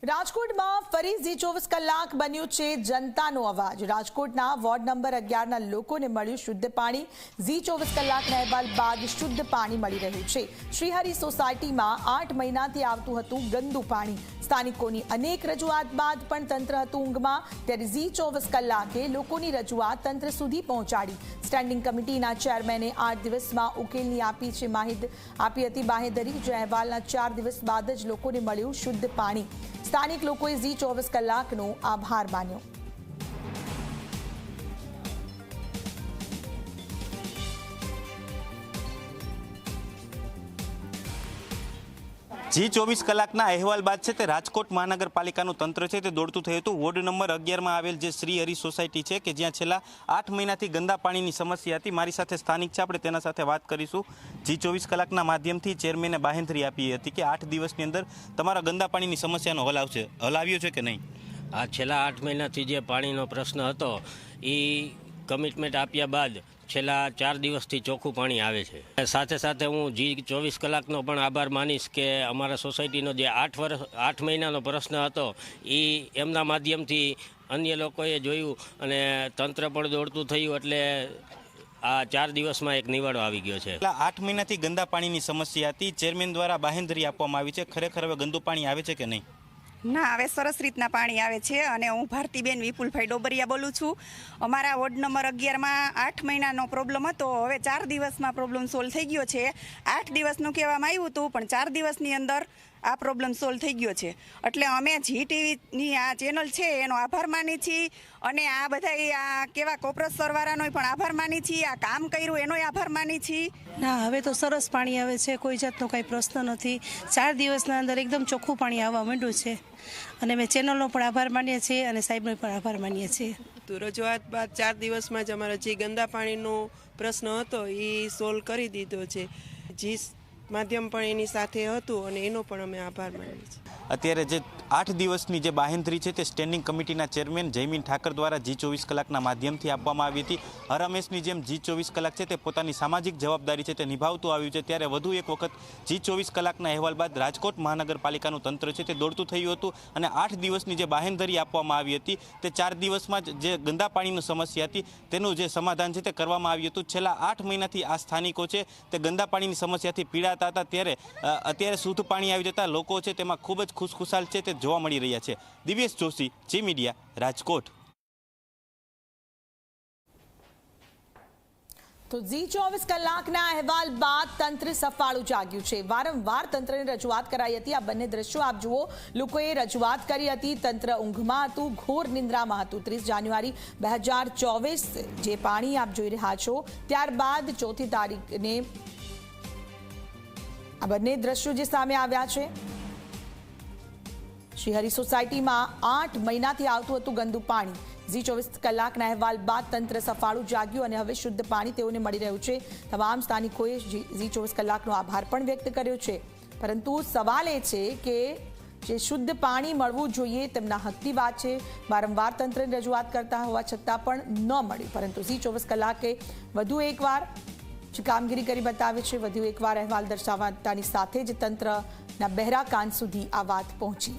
રાજકોટમાં ફરી ઝી 24 કલાક બન્યું છે જનતાનો અવાજ। રાજકોટના વોર્ડ નંબર 11ના લોકોને મળ્યું શુદ્ધ પાણી। ઝી 24 કલાકના અહેવાલ બાદ શુદ્ધ પાણી મળી રહ્યું છે। શ્રીહરિ સોસાયટીમાં 8 મહિનાથી આવતું હતું ગંદુ પાણી। સ્થાનિકોની અનેક રજૂઆત બાદ પણ તંત્ર હતું ઊંઘમાં, ત્યારે ઝી 24 કલાકે લોકોની રજૂઆત તંત્ર સુધી પહોંચાડી। સ્ટેન્ડિંગ કમિટીના ચેરમેને 8 દિવસમાં ઉકેલની આપી હતી બાહેધરી, જે અહેવાલના 4 દિવસ બાદ જ લોકોને મળ્યું શુદ્ધ પાણી। સ્થાનિક લોકોએ ઝી 24 કલાકનો આભાર માન્યો। જી 24 કલાકના અહેવાલ બાદ છે તે રાજકોટ મહાનગરપાલિકાનું તંત્ર છે તે દોડતું થયું હતું। વોર્ડ નંબર 11માં આવેલ જે શ્રીહરિ સોસાયટી છે કે જ્યાં છેલ્લા 8 મહિનાથી ગંદા પાણીની સમસ્યા હતી। મારી સાથે સ્થાનિક છે, આપણે તેના સાથે વાત કરીશું। જી 24 કલાકના માધ્યમથી ચેરમેને બાહેંધરી આપી હતી કે 8 દિવસની અંદર તમારા ગંદા પાણીની સમસ્યાનો હલ આવ્યો છે કે નહીં? આ છેલ્લા 8 મહિનાથી જે પાણીનો પ્રશ્ન હતો એ કમિટમેન્ટ આપ્યા બાદ છેલ્લા 4 દિવસથી ચોખ્ખું પાણી આવે છે। સાથે સાથે હું જી 24 કલાકનો પણ આભાર માનીશ કે અમારા સોસાયટીનો જે 8 મહિનાનો પ્રશ્ન હતો એ એમના માધ્યમથી અન્ય લોકોએ જોયું અને તંત્ર પણ દોડતું થયું, એટલે આ 4 દિવસમાં એક નિવાડો આવી ગયો છે। 8 મહિનાથી ગંદા પાણીની સમસ્યા હતી, ચેરમેન દ્વારા બાહેંધરી આપવામાં આવી છે। ખરેખર હવે ગંદુ પાણી આવે છે કે નહીં? ના, હવે સરસ રીતના પાણી આવે છે। અને હું ભારતીબેન વિપુલભાઈ ડોબરિયા બોલું છું। અમારા વોર્ડ નંબર 11માં 8 મહિનાનો પ્રોબ્લેમ હતો, હવે 4 દિવસમાં પ્રોબ્લેમ સોલ્વ થઈ ગયો છે। 8 દિવસનું કહેવામાં આવ્યું હતું, પણ 4 દિવસની અંદર આ પ્રોબ્લેમ સોલ્વ થઈ ગયો છે। એટલે અમે જી ટીવીની આ ચેનલ છે એનો આભાર માની છીએ, અને આ બધા આ કેવા કોપરસરવાળાનો પણ આભાર માની છીએ, આ કામ કર્યું એનોય આભાર માની છીએ। ના, હવે તો સરસ પાણી આવે છે, કોઈ જાતનો કાંઈ પ્રશ્ન નથી। 4 દિવસના અંદર એકદમ ચોખ્ખું પાણી આવવા માંડ્યું છે, અને અમે ચેનલનો પણ આભાર માનીએ છીએ અને સાહેબનો પણ આભાર માનીએ છીએ। તો રજૂઆત બાદ 4 દિવસમાં જ અમારો જે ગંદા પાણીનો પ્રશ્ન હતો એ સોલ્વ કરી દીધો છે। જી માધ્યમ પણ એની સાથે હતું અને એનો પણ અમે આભાર માનીએ છીએ। અત્યારે જે 8 દિવસની જે બાહેંધરી છે તે સ્ટેન્ડિંગ કમિટીના ચેરમેન જયમીન ઠાકર દ્વારા જી 24 કલાકના માધ્યમથી આપવામાં આવી હતી। હરહંમેશની જેમ જી 24 કલાક છે તે પોતાની સામાજિક જવાબદારી છે તે નિભાવતું આવ્યું છે, ત્યારે વધુ એક વખત જી 24 કલાકના અહેવાલ બાદ રાજકોટ મહાનગરપાલિકાનું તંત્ર છે તે દોડતું થયું હતું, અને 8 દિવસની જે બાહેંધરી આપવામાં આવી હતી તે 4 દિવસમાં જ જે ગંદા પાણીની સમસ્યા હતી તેનું જે સમાધાન છે તે કરવામાં આવ્યું હતું। છેલ્લા 8 મહિનાથી આ સ્થાનિકો છે તે ગંદા પાણીની સમસ્યાથી પીડાતા હતા, ત્યારે અત્યારે શુદ્ધ પાણી આવી જતા લોકો છે તેમાં ખૂબ જ ખુશખુશાલ છે તે જોવા મળી રહ્યા છે। દિવ્યેશ જોશી, જી મીડિયા, રાજકોટ। તો ઝી 24 કલાકના અહેવાલ બાદ તંત્ર સફાળું જાગ્યું છે। વારંવાર તંત્રને રજૂઆત કરાઈ હતી। આ બંને દ્રશ્યો આપ જુઓ, લોકોએ રજૂઆત કરી હતી, તંત્ર ઊંઘમાં હતું, ઘોર નિંદ્રામાં હતું। 30 જાન્યુઆરી 2024 જે પાણી આપ જોઈ રહ્યા છો, ત્યારબાદ 4મી તારીખને આ બંને દ્રશ્યો જે સામે આવ્યા છે, શ્રીહરિ સોસાયટીમાં 8 મહિનાથી આવતું હતું ગંદુ પાણી। ઝી 24 કલાકના અહેવાલ બાદ તંત્ર સફાળું જાગ્યું અને હવે શુદ્ધ પાણી તેઓને મળી રહ્યું છે। તમામ સ્થાનિકોએ ઝી 24 કલાકનો આભાર પણ વ્યક્ત કર્યો છે, પરંતુ સવાલ એ છે કે જે શુદ્ધ પાણી મળવું જોઈએ તેમના હકની વાત છે। વારંવાર તંત્રને રજૂઆત કરતા હોવા છતાં પણ ન મળ્યું, પરંતુ ઝી 24 કલાકે વધુ એકવાર કામગીરી કરી બતાવે છે, વધુ એકવાર અહેવાલ દર્શાવતાની સાથે જ તંત્રના બહેરા કાન સુધી આ વાત પહોંચી।